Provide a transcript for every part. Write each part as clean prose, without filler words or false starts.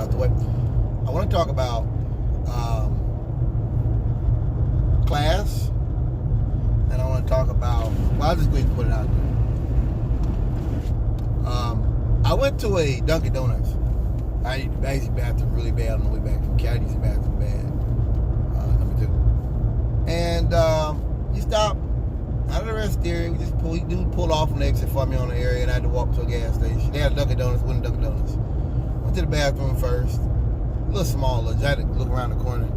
out the way. I want to talk about class, and I want to talk about. Well, I'll just go ahead and put it out there. I went to a Dunkin' Donuts. I used the bathroom really bad on the way back from Cali. I used the bathroom bad. Number 2. And you stop out of the rest area. Dude pulled off on the exit for me on the area, and I had to walk to a gas station. They had a Dunkin' Donuts, wasn't Dunkin' Donuts. Went to the bathroom first. A little small, I had to look around the corner,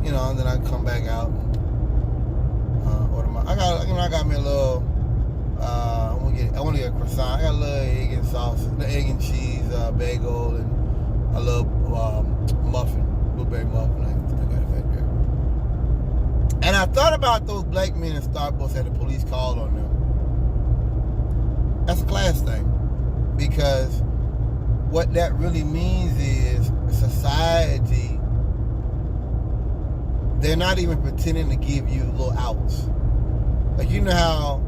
and then I come back out and order my. I got me a little. I want to get a croissant. I got a little egg and sausage, the egg and cheese bagel, and a little muffin, blueberry muffin. I still got it back there. And I thought about those black men in Starbucks that the police called on them. That's a class thing, because what that really means is society, they're not even pretending to give you little outs. Like, you know how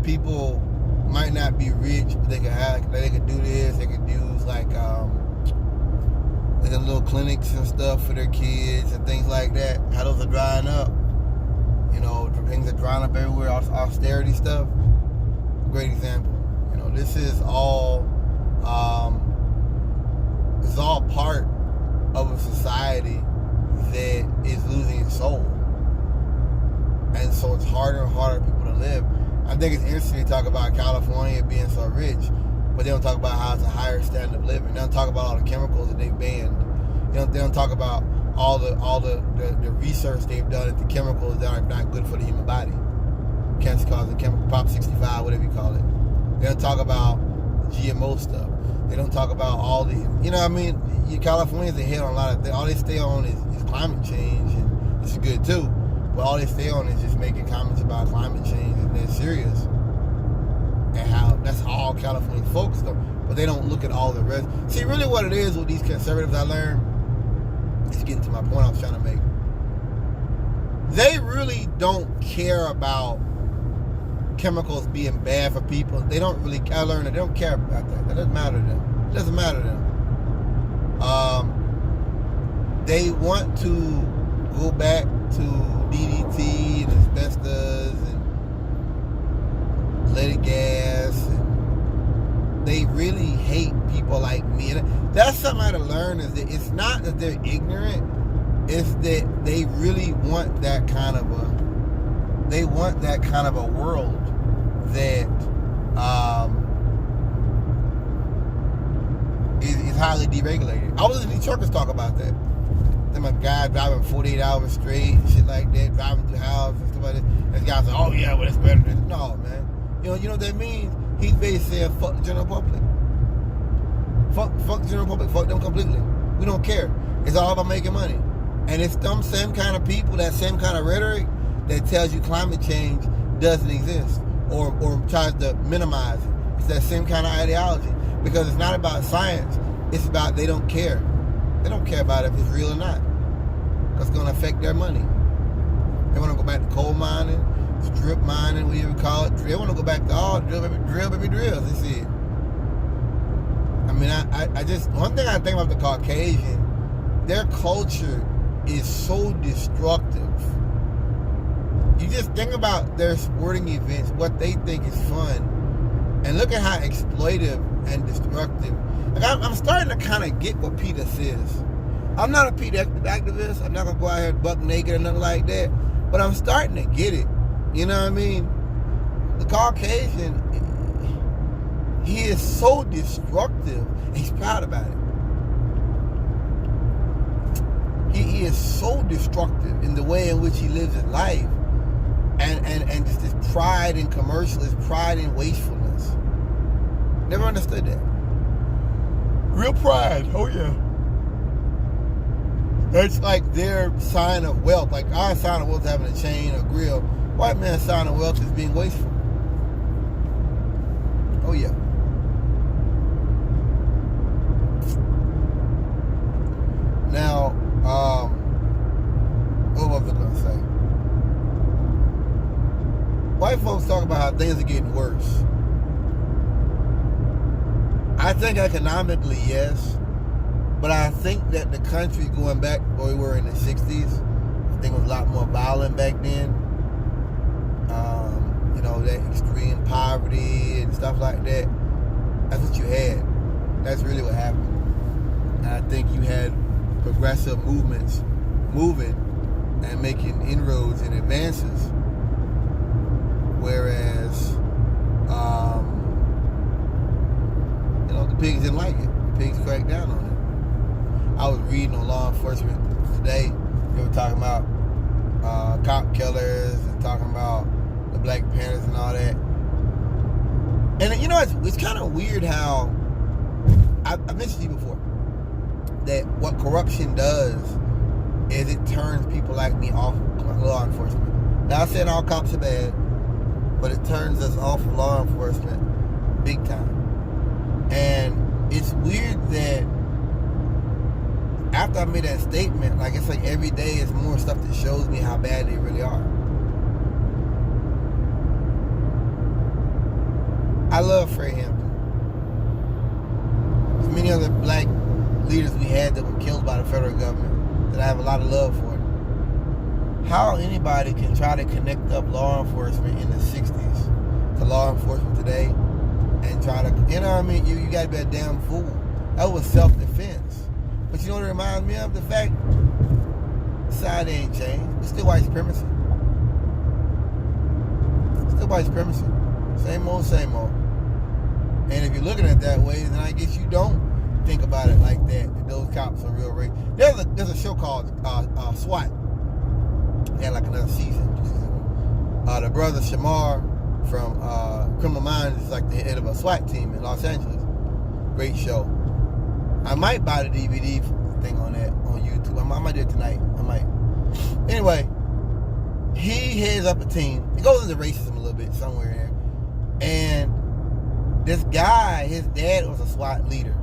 people might not be rich, but they could do this, they could use like little clinics and stuff for their kids and things like that. How those are drying up. Things are drying up everywhere, austerity stuff. Great example. This is all it's all part of a society that is losing its soul. And so it's harder and harder for people to live. I think it's interesting to talk about California being so rich, but they don't talk about how it's a higher standard of living. They don't talk about all the chemicals that they've banned. They don't talk about all the research they've done into chemicals that are not good for the human body. Cancer causing chemical, Prop 65, whatever you call it. They don't talk about GMO stuff. They don't talk about all the, Californians ahead on a lot of things. All they stay on is climate change, and this is good too. But all they stay on is just making comments about climate change, and they're serious. And how that's all California focused on. But they don't look at all the rest. See, really what it is with these conservatives, I learned, is getting to my point I was trying to make. They really don't care about chemicals being bad for people. They don't really, I learned that they don't care about that. That doesn't matter to them. It doesn't matter to them. They want to go back to DDT and asbestos and leaded gas. And they really hate people like me. And that's something I had to learn, is that it's not that they're ignorant. It's that they really want that kind of a world that is highly deregulated. I was listening to truckers talk about that. Them a guy driving 48 hours straight and shit like that, driving through houses and stuff like that. And this guy said, "Oh yeah, well, it's better than." No, man. You know what that means? He's basically saying, fuck the general public. Fuck the general public. Fuck them completely. We don't care. It's all about making money. And it's them same kind of people, that same kind of rhetoric that tells you climate change doesn't exist or tries to minimize it. It's that same kind of ideology, because it's not about science. It's about they don't care. They don't care about if it's real or not, because it's going to affect their money. They want to go back to coal mining, strip mining, whatever you call it. They want to go back to all drill, baby, drill. They see it. I just, one thing I think about the Caucasian, their culture is so destructive. You just think about their sporting events, what they think is fun, and look at how exploitive and destructive. Like, I'm starting to kind of get what PETA says. I'm not a PETA activist. I'm not going to go out here buck naked or nothing like that, but I'm starting to get it. You know what I mean? The Caucasian, he is so destructive. He's proud about it. He is so destructive in the way in which he lives his life. And just this pride in commercial, this pride in wastefulness. Never understood that. Real pride, oh yeah. It's like their sign of wealth. Like our sign of wealth is having a chain, a grill. White man's sign of wealth is being wasteful. Oh yeah. Now, what was I going to say? White folks talk about how things are getting worse. I think economically, yes. But I think that the country going back where we were in the 60s, I think it was a lot more violent back then. You know, that extreme poverty and stuff like that. That's what you had. That's really what happened. And I think you had progressive movements moving and making inroads and advances. Whereas, you know, the pigs didn't like it. The pigs cracked down on it. I was reading on law enforcement today. They were talking about cop killers and talking about the Black Panthers and all that. And you know, it's kind of weird how I mentioned to you before that what corruption does is it turns people like me off law enforcement. Now, I'm saying all cops are bad, but it turns us off of law enforcement big time. And it's weird that after I made that statement, like it's like every day is more stuff that shows me how bad they really are. I love Fred Hampton. There's many other black leaders we had that were killed by the federal government that I have a lot of love for. How anybody can try to connect up law enforcement in the 60s to law enforcement today and try to, you know what I mean? You gotta be a damn fool. That was self-defense. But you know what it reminds me of? The fact society ain't changed. It's still white supremacy. Still white supremacy. Same old, same old. And if you're looking at it that way, then I guess you don't think about it like that those cops are real racist. There's a show called SWAT. They had like another season. The brother Shamar from Criminal Minds is like the head of a SWAT team in Los Angeles. Great show. I might buy the DVD thing on that on YouTube. I might do it tonight. I might. Anyway, he heads up a team. It goes into racism a little bit somewhere in there. And this guy, his dad was a SWAT leader.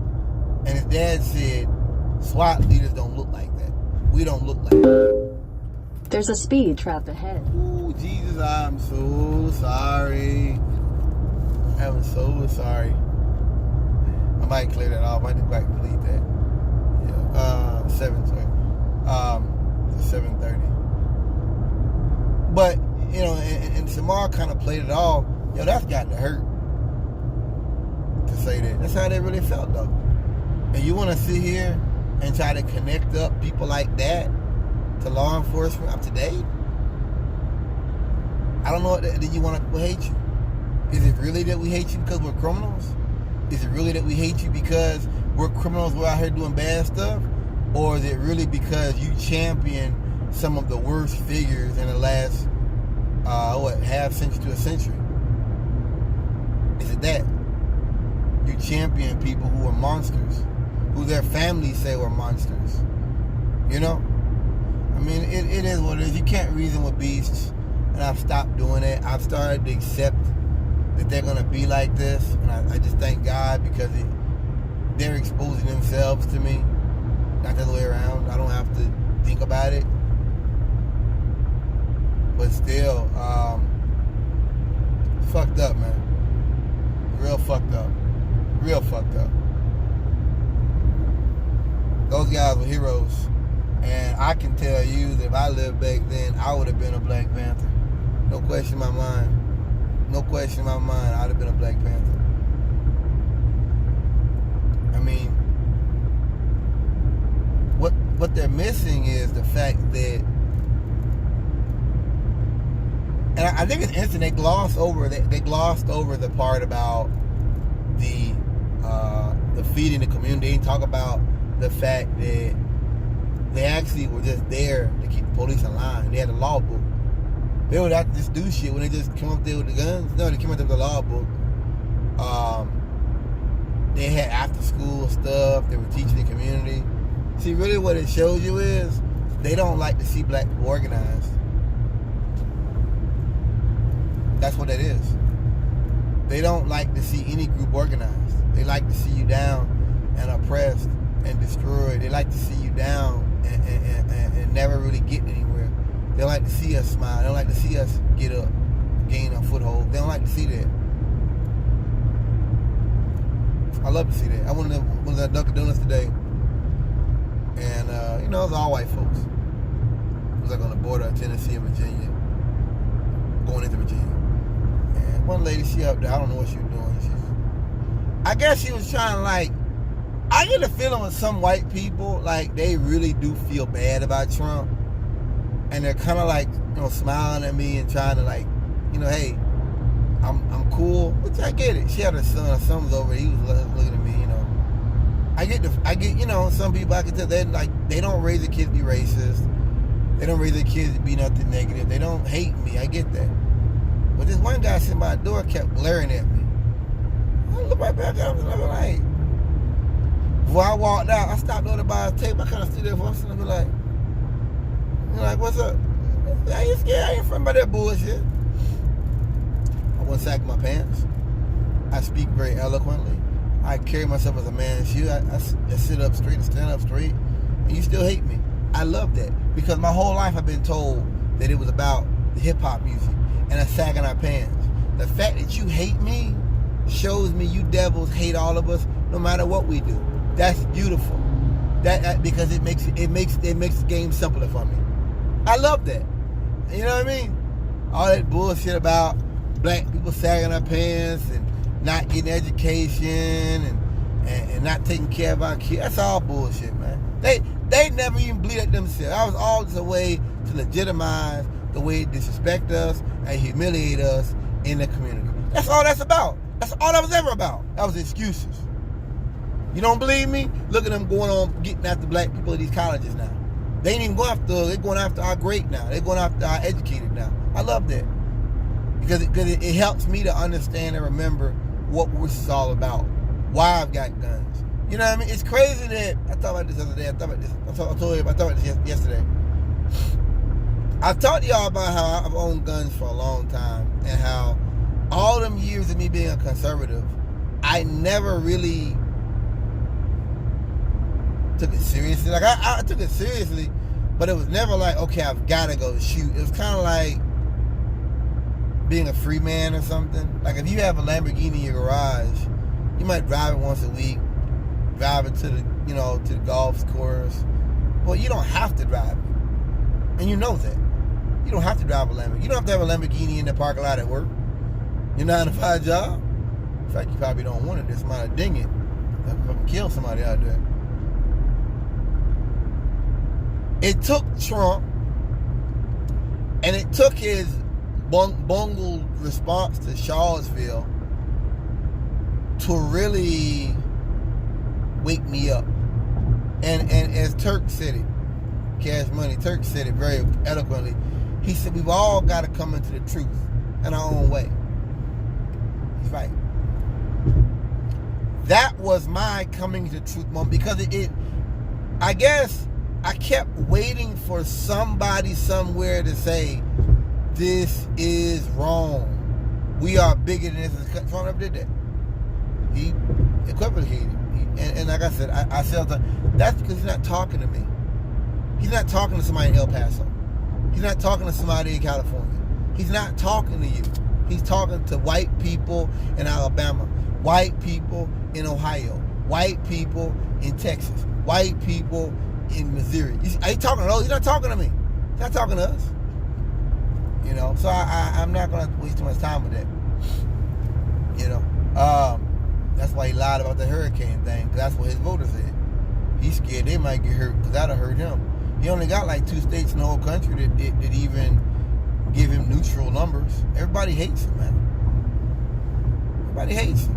And his dad said, SWAT leaders don't look like that. We don't look like that. There's a speed trap ahead. Ooh, Jesus, I'm so sorry. I'm so sorry. I might clear that off. I might quite delete that. Yeah. 7:30. But, you know, and Shamar kind of played it off. Yo, that's got to hurt to say that. That's how they really felt, though. And you want to sit here and try to connect up people like that to law enforcement up to date? I don't know what that you want to hate you. Is it really that we hate you because we're criminals? Is it really that we hate you because we're criminals, we're out here doing bad stuff? Or is it really because you champion some of the worst figures in the last, half century to a century? Is it that? You champion people who are monsters, who their families say were monsters. You know? I mean, it is what it is. You can't reason with beasts, and I've stopped doing it. I've started to accept that they're going to be like this, and I just thank God because they're exposing themselves to me, not the other way around. I don't have to think about it. But still, fucked up, man. Real fucked up. Real fucked up. Those guys were heroes. And I can tell you that if I lived back then, I would have been a Black Panther. No question in my mind. No question in my mind, I'd have been a Black Panther. I mean, what they're missing is the fact that, and I think it's interesting, they glossed over the part about the feeding the community. They didn't talk about the fact that they actually were just there to keep the police in line. They had a law book. They would have to just do shit when they just come up there with the guns. No, they came up there with the law book. They had after school stuff. They were teaching the community. See, really what it shows you is they don't like to see black people organized. That's what that is. They don't like to see any group organized. They like to see you down and oppressed and destroyed. They like to see you down and never really getting anywhere. They don't like to see us smile. They don't like to see us get up, gain a foothold. They don't like to see that. I love to see that. I went to Dunkin' Donuts today, know, it was all white folks. It was like on the border of Tennessee and Virginia, going into Virginia. And one lady, she up there, I don't know what she was doing. I guess she was trying to like, I get a feeling with some white people, like they really do feel bad about Trump. And they're kind of like, you know, smiling at me and trying to like, you know, hey, I'm cool. Which I get it. She had her son was over, he was looking at me, you know. I get, you know, some people I can tell, they don't raise their kids to be racist. They don't raise their kids to be nothing negative. They don't hate me. I get that. But this one guy sitting by the door kept glaring at me. I looked right back at him and I was like, before I walked out, I stopped over by the table. I kind of stood there for a second and be like, you know, like, what's up? I ain't scared. I ain't frightened by that bullshit. I wouldn't sack my pants. I speak very eloquently. I carry myself as a man should. I sit up straight and stand up straight. And you still hate me. I love that. Because my whole life I've been told that it was about the hip-hop music and us sagging our pants. The fact that you hate me shows me you devils hate all of us no matter what we do. That's beautiful. That because it makes the game simpler for me. I love that. You know what I mean? All that bullshit about black people sagging our pants and not getting education and not taking care of our kids. That's all bullshit, man. They never even bleed at themselves. That was all just a way to legitimize the way they disrespect us and humiliate us in the community. That's all that's about. That's all that was ever about. That was excuses. You don't believe me? Look at them going on getting after black people at these colleges now. They ain't even going after, they're going after our great now. They're going after our educated now. I love that. Because it helps me to understand and remember what this is all about. Why I've got guns. You know what I mean? It's crazy that, I thought about this the other day. I thought about this yesterday. I've talked to y'all about how I've owned guns for a long time and how all them years of me being a conservative, I never really took it seriously. Like I took it seriously, but it was never like, okay, I've got to go shoot. It was kind of like being a free man or something. Like if you have a Lamborghini in your garage, you might drive it once a week, drive it to the golf course. Well, you don't have to drive it, and you know that. You don't have to drive a Lamborghini. You don't have to have a Lamborghini in the parking lot at work. Your 9-to-5 job. In fact, you probably don't want it. This might ding it. Fucking kill somebody out there. It took Trump, and it took his bungled response to Charlottesville to really wake me up. And as Turk said it, Cash Money, Turk said it very eloquently. He said, we've all got to come into the truth in our own way. He's right. That was my coming to the truth moment because I guess I kept waiting for somebody somewhere to say, this is wrong. We are bigger than this. Trump never did that. He equivocated. And like I said, I said that's because he's not talking to me. He's not talking to somebody in El Paso. He's not talking to somebody in California. He's not talking to you. He's talking to white people in Alabama, white people in Ohio, white people in Texas, white people in Missouri. He's talking to those. He's not talking to me. He's not talking to us. You know, so I'm not going to waste too much time with that. You know, that's why he lied about the hurricane thing, because that's what his voters said. He's scared they might get hurt, because that'll hurt him. He only got like 2 states in the whole country that even give him neutral numbers. Everybody hates him, man. Everybody hates him.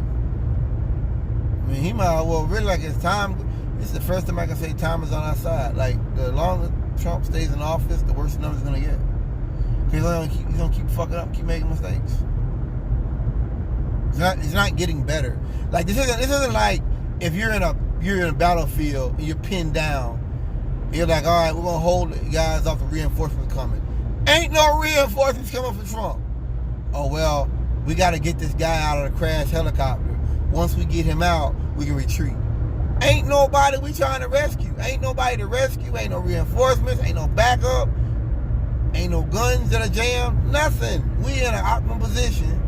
I mean, he might well really like his time. This is the first time I can say time is on our side. Like, the longer Trump stays in office, the worse the numbers going to get. Because he's going to keep fucking up, keep making mistakes. It's not getting better. Like, this isn't like if you're in a battlefield and you're pinned down. You're like, all right, we're going to hold the guys off the reinforcements coming. Ain't no reinforcements coming for Trump. Oh, well, we got to get this guy out of the crash helicopter. Once we get him out, we can retreat. Ain't nobody we trying to rescue. Ain't nobody to rescue. Ain't no reinforcements. Ain't no backup. Ain't no guns that are jammed. Nothing. We in an optimal position.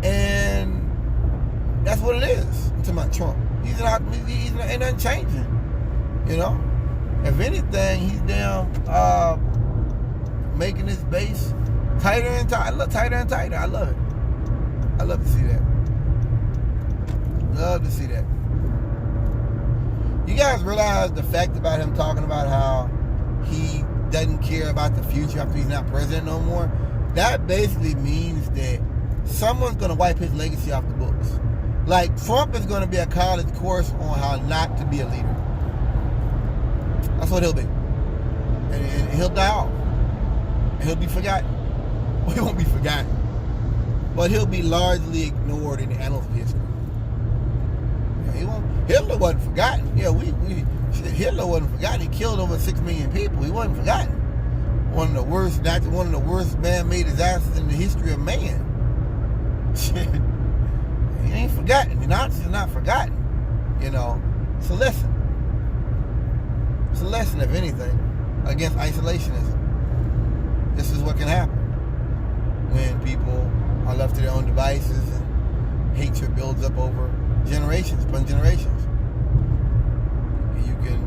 And that's what it is. I'm talking about Trump. Ain't nothing changing. You know? If anything, he's down making his base tighter and tighter. Tighter and tighter. I love it. I love to see that. Love to see that. You guys realize the fact about him talking about how he doesn't care about the future after he's not president no more? That basically means that someone's going to wipe his legacy off the books. Like, Trump is going to be a college course on how not to be a leader. That's what he'll be. And he'll die off. And he'll be forgotten. Well, he won't be forgotten. But he'll be largely ignored in the annals of history. Yeah, he won't. Hitler wasn't forgotten. Yeah, Hitler wasn't forgotten. He killed over 6 million people. He wasn't forgotten. One of the worst man-made disasters in the history of man. Shit. He ain't forgotten. The Nazis are not forgotten. You know. It's a lesson. It's a lesson, if anything, against isolationism. This is what can happen when people are left to their own devices and hatred builds up over generations upon generations. You can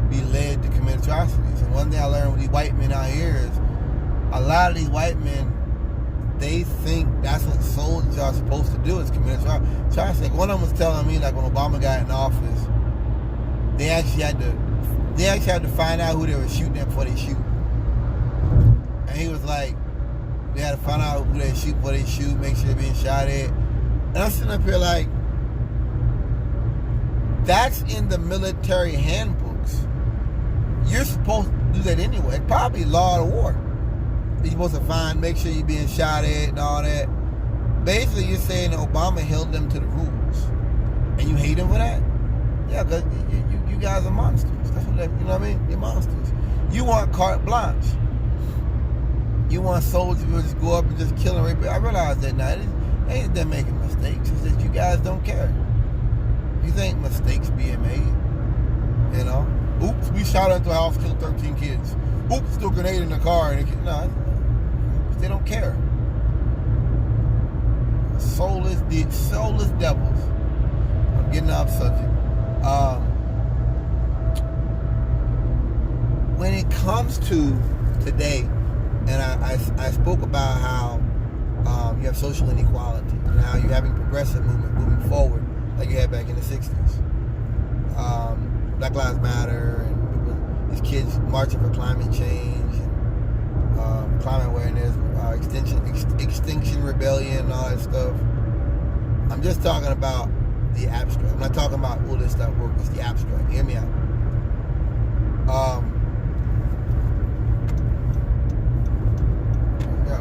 be led to commit atrocities. And one thing I learned with these white men out here is a lot of these white men, they think that's what soldiers are supposed to do, is commit atrocities. Like, one of them was telling me, like, when Obama got in office, they actually had to find out who they were shooting at before they shoot. And he was like, they had to find out who they shoot before they shoot, make sure they're being shot at. And I'm sitting up here like, that's in the military handbooks. You're supposed to do that anyway. It's probably law of the war. You're supposed to make sure you're being shot at and all that. Basically, you're saying that Obama held them to the rules. And you hate him for that? Yeah, because you guys are monsters. That's what you know what I mean? You're monsters. You want carte blanche. You want soldiers to just go up and just kill and rape. I realize that now. It ain't them making mistakes. It's that you guys don't care. You think mistakes being made. You know? Oops, we shot into a house, killed 13 kids. Oops, threw a grenade in the car. No, they don't care. Soulless devils. I'm getting off subject. When it comes to today, and I spoke about how you have social inequality and how you're having progressive movement moving forward like you had back in the 60s. Black Lives Matter and these kids marching for climate change and climate awareness, Extinction Rebellion and all that stuff. I'm just talking about the abstract. I'm not talking about will this stuff work. It's the abstract. Hear me out.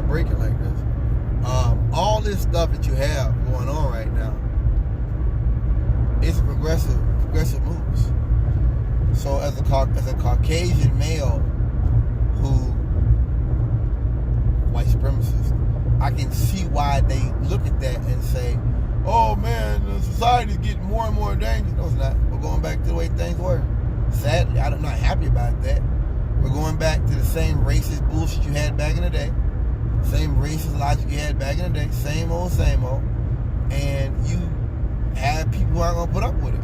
Break it like this. All this stuff that you have going on right now, it's progressive moves. So as a Caucasian male white supremacist, I can see why they look at that and say, oh man, the society's getting more and more dangerous. No, it's not. We're going back to the way things were. Sadly, I'm not happy about that. We're going back to the same racist bullshit you had back in the day. Same racist logic you had back in the day. Same old. And you have people who aren't going to put up with it.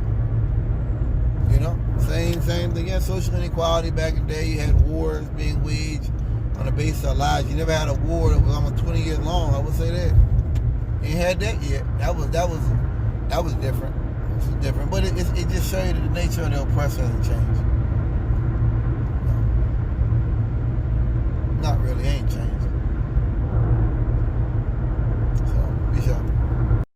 You know? Same thing. Yeah, social inequality back in the day. You had wars being waged on the basis of lies. You never had a war that was almost 20 years long. I would say that. You ain't had that yet. That was different. It was different. But it just shows you that the nature of the oppressor hasn't changed.